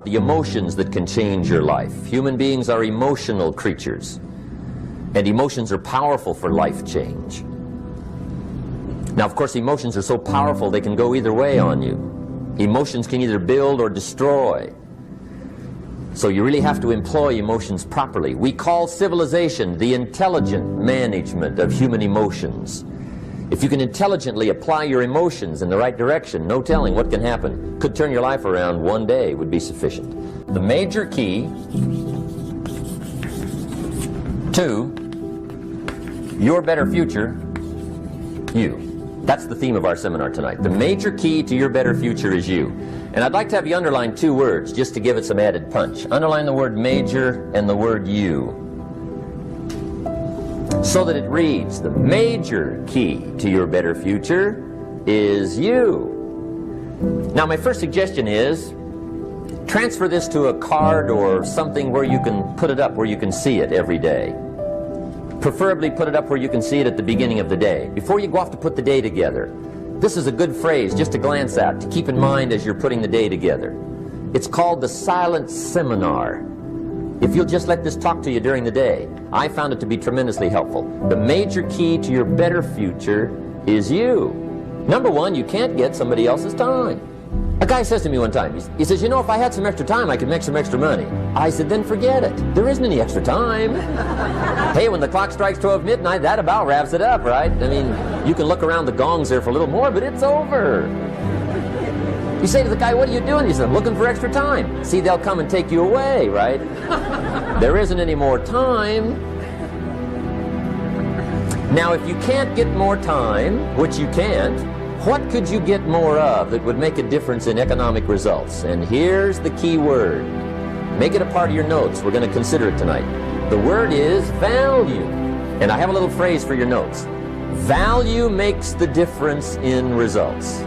the emotions that can change your life. Human beings are emotional creatures, and emotions are powerful for life change. Now, of course, emotions are so powerful they can go either way on you. Emotions can either build or destroy. So you really have to employ emotions properly. We call civilization the intelligent management of human emotions. If you can intelligently apply your emotions in the right direction, no telling what can happen. Could turn your life around one day would be sufficient. The major key to your better future, you. That's the theme of our seminar tonight. The major key to your better future is you. And I'd like to have you underline two words just to give it some added punch. Underline the word major and the word you, so that it reads, the major key to your better future is you. Now, my first suggestion is transfer this to a card or something where you can put it up, where you can see it every day. Preferably put it up where you can see it at the beginning of the day, before you go off to put the day together. This is a good phrase just to glance at, to keep in mind as you're putting the day together. It's called the silent seminar. If you'll just let this talk to you during the day, I found it to be tremendously helpful. The major key to your better future is you. Number one, you can't get somebody else's time. A guy says to me one time, he says, you know, if I had some extra time, I could make some extra money. I said, then forget it. There isn't any extra time. Hey, when the clock strikes 12 midnight, that about wraps it up, right? I mean, you can look around the gongs there for a little more, but it's over. You say to the guy, what are you doing? He says, I'm looking for extra time. See, they'll come and take you away, right? There isn't any more time. Now, if you can't get more time, which you can't, what could you get more of that would make a difference in economic results? And here's the key word. Make it a part of your notes. We're going to consider it tonight. The word is value. And I have a little phrase for your notes. Value makes the difference in results.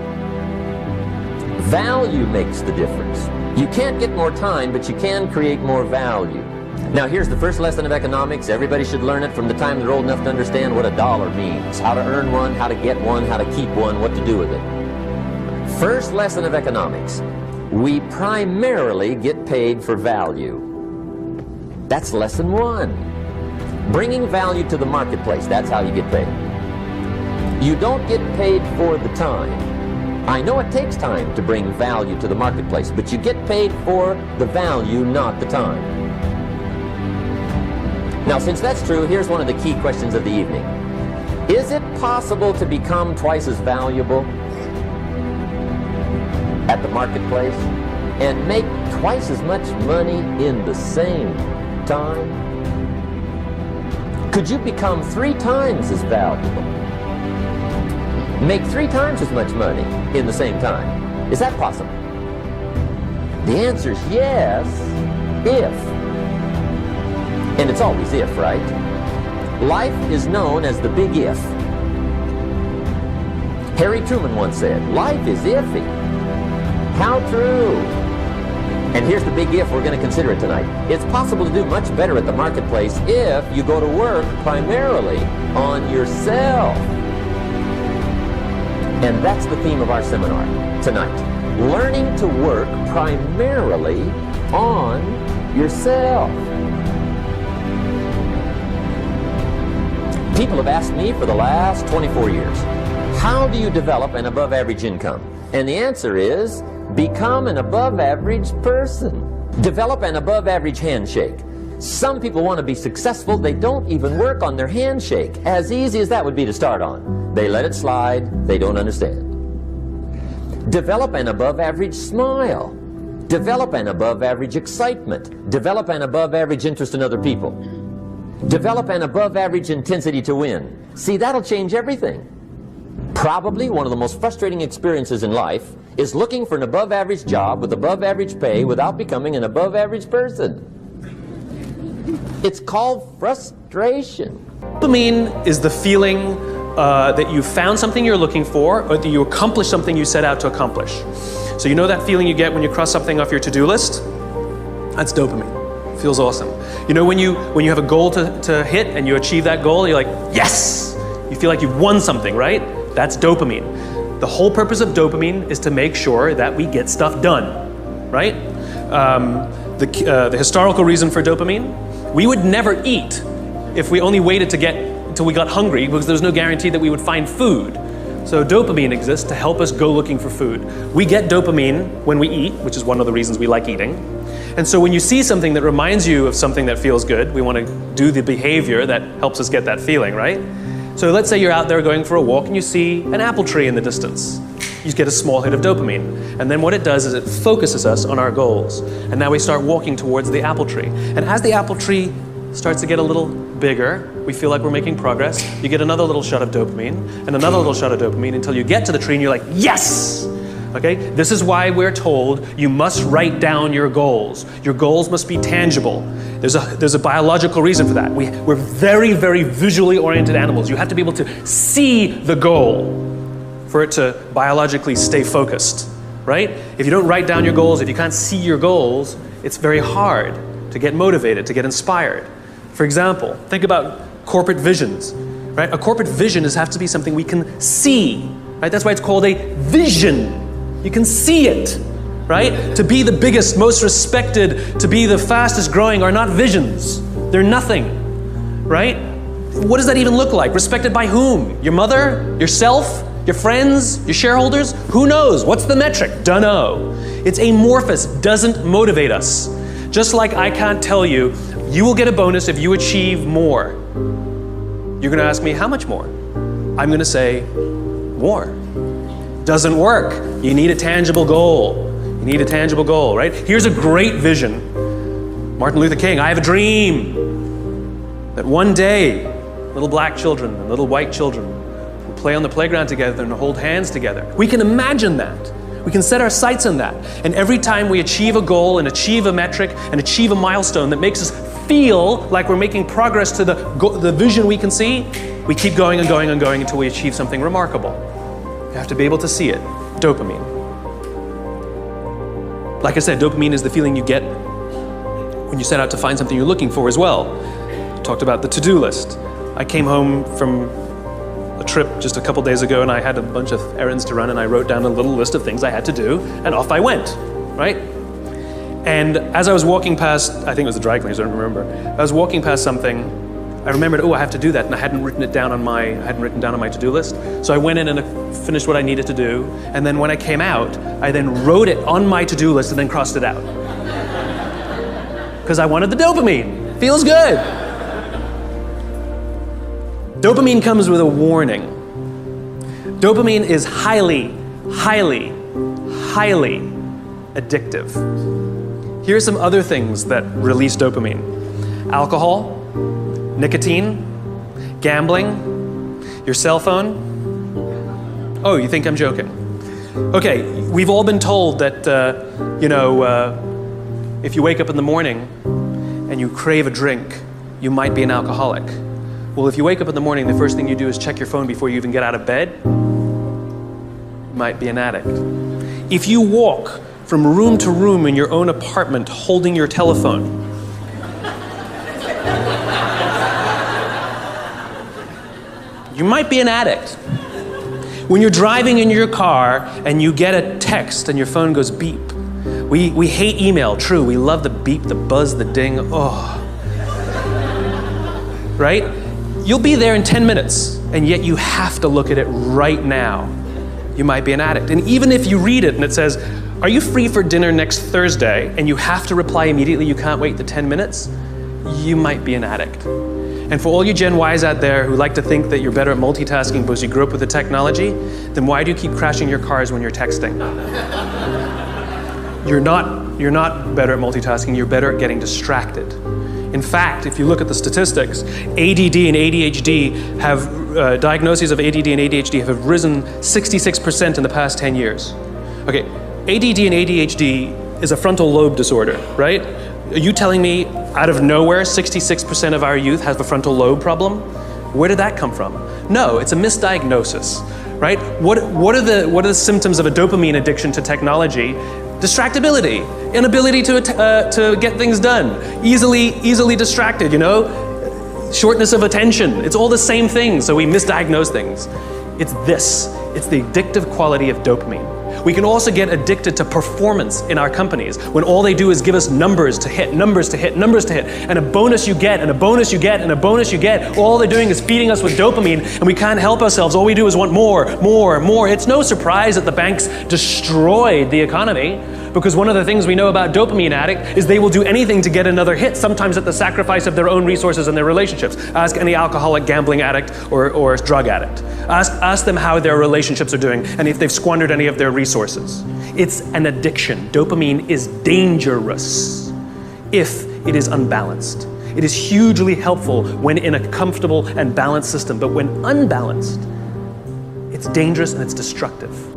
Value makes the difference. You can't get more time, but you can create more value. Now, here's the first lesson of economics. Everybody should learn it from the time they're old enough to understand what a dollar means, how to earn one, how to get one, how to keep one, what to do with it. First lesson of economics. We primarily get paid for value. That's lesson one. Bringing value to the marketplace, that's how you get paid. You don't get paid for the time. I know it takes time to bring value to the marketplace, but you get paid for the value, not the time. Now, since that's true, here's one of the key questions of the evening. Is it possible to become twice as valuable at the marketplace and make twice as much money in the same time? Could you become 3 times as valuable? Make 3 times as much money in the same time? Is that possible? The answer is yes, if. And it's always if, right? Life is known as the big if. Harry Truman once said, life is iffy. How true. And here's the big if, we're going to consider it tonight. It's possible to do much better at the marketplace if you go to work primarily on yourself. And that's the theme of our seminar tonight. Learning to work primarily on yourself. People have asked me for the last 24 years, how do you develop an above-average income? And the answer is, become an above-average person. Develop an above-average handshake. Some people want to be successful, they don't even work on their handshake. As easy as that would be to start on. They let it slide, they don't understand. Develop an above-average smile. Develop an above-average excitement. Develop an above-average interest in other people. Develop an above-average intensity to win. See, that'll change everything. Probably one of the most frustrating experiences in life is looking for an above-average job with above-average pay without becoming an above-average person. It's called frustration. Dopamine is the feeling that you found something you're looking for, or that you accomplished something you set out to accomplish. So you know that feeling you get when you cross something off your to-do list? That's dopamine. Feels awesome. You know when you have a goal to hit and you achieve that goal, you're like, yes! You feel like you've won something, right? That's dopamine. The whole purpose of dopamine is to make sure that we get stuff done, right? the historical reason for dopamine. We would never eat if we only waited to get until we got hungry, because there's no guarantee that we would find food. So dopamine exists to help us go looking for food. We get dopamine when we eat, which is one of the reasons we like eating. And so when you see something that reminds you of something that feels good, we want to do the behavior that helps us get that feeling, right? So let's say you're out there going for a walk and you see an apple tree in the distance. You get a small hit of dopamine. And then what it does is it focuses us on our goals. And now we start walking towards the apple tree. And as the apple tree starts to get a little bigger, we feel like we're making progress. You get another little shot of dopamine and another little shot of dopamine until you get to the tree and you're like, yes! Okay? This is why we're told you must write down your goals. Your goals must be tangible. There's a biological reason for that. We're very, very visually oriented animals. You have to be able to see the goal for it to biologically stay focused, right? If you don't write down your goals, if you can't see your goals, it's very hard to get motivated, to get inspired. For example, think about corporate visions, right? A corporate vision has to be something we can see, right? That's why it's called a vision. You can see it, right? To be the biggest, most respected, to be the fastest growing are not visions. They're nothing, right? What does that even look like? Respected by whom? Your mother? Yourself? Your friends? Your shareholders? Who knows? What's the metric? Dunno. It's amorphous, doesn't motivate us. Just like I can't tell you, you will get a bonus if you achieve more. You're gonna ask me, how much more? I'm gonna say, more. Doesn't work. You need a tangible goal. You need a tangible goal, right? Here's a great vision. Martin Luther King, I have a dream that one day, little black children and little white children will play on the playground together and hold hands together. We can imagine that. We can set our sights on that. And every time we achieve a goal and achieve a metric and achieve a milestone that makes us feel like we're making progress to the vision we can see, we keep going and going and going until we achieve something remarkable. You have to be able to see it. Dopamine. Like I said, dopamine is the feeling you get when you set out to find something you're looking for as well. I talked about the to-do list. I came home from a trip just a couple days ago and I had a bunch of errands to run and I wrote down a little list of things I had to do and off I went, right? And as I was walking past, I think it was the dry cleaners, I don't remember. I was walking past something, I remembered, oh, I have to do that, and I hadn't written down on my to-do list. So I went in and I finished what I needed to do, and then when I came out, I then wrote it on my to-do list and then crossed it out. Because I wanted the dopamine. Feels good. Dopamine comes with a warning. Dopamine is highly, highly, highly addictive. Here are some other things that release dopamine. Alcohol, nicotine, gambling, your cell phone. Oh, you think I'm joking? Okay, we've all been told that, if you wake up in the morning and you crave a drink, you might be an alcoholic. Well, if you wake up in the morning, the first thing you do is check your phone before you even get out of bed, you might be an addict. If you walk from room to room in your own apartment holding your telephone, you might be an addict. When you're driving in your car and you get a text and your phone goes beep. We hate email, true. We love the beep, the buzz, the ding, oh. Right? You'll be there in 10 minutes and yet you have to look at it right now. You might be an addict. And even if you read it and it says, are you free for dinner next Thursday? And you have to reply immediately, you can't wait the 10 minutes, you might be an addict. And for all you Gen Ys out there who like to think that you're better at multitasking because you grew up with the technology, then why do you keep crashing your cars when you're texting? You're not better at multitasking, you're better at getting distracted. In fact, if you look at the statistics, ADD and ADHD have, diagnoses of ADD and ADHD have risen 66% in the past 10 years. Okay, ADD and ADHD is a frontal lobe disorder, right? Are you telling me out of nowhere 66% of our youth has a frontal lobe problem? Where did that come from? No, it's a misdiagnosis, right? What are the symptoms of a dopamine addiction to technology? Distractibility, inability to get things done, easily distracted, shortness of attention. It's all the same thing, so we misdiagnose things. It's the addictive quality of dopamine. We can also get addicted to performance in our companies, when all they do is give us numbers to hit, numbers to hit, numbers to hit, and a bonus you get, and a bonus you get, and a bonus you get. All they're doing is feeding us with dopamine, and we can't help ourselves. All we do is want more, more, more. It's no surprise that the banks destroyed the economy, because one of the things we know about dopamine addict is they will do anything to get another hit, sometimes at the sacrifice of their own resources and their relationships. Ask any alcoholic, gambling addict, or drug addict. Ask them how their relationships are doing and if they've squandered any of their resources. It's an addiction. Dopamine is dangerous if it is unbalanced. It is hugely helpful when in a comfortable and balanced system, but when unbalanced, it's dangerous and it's destructive.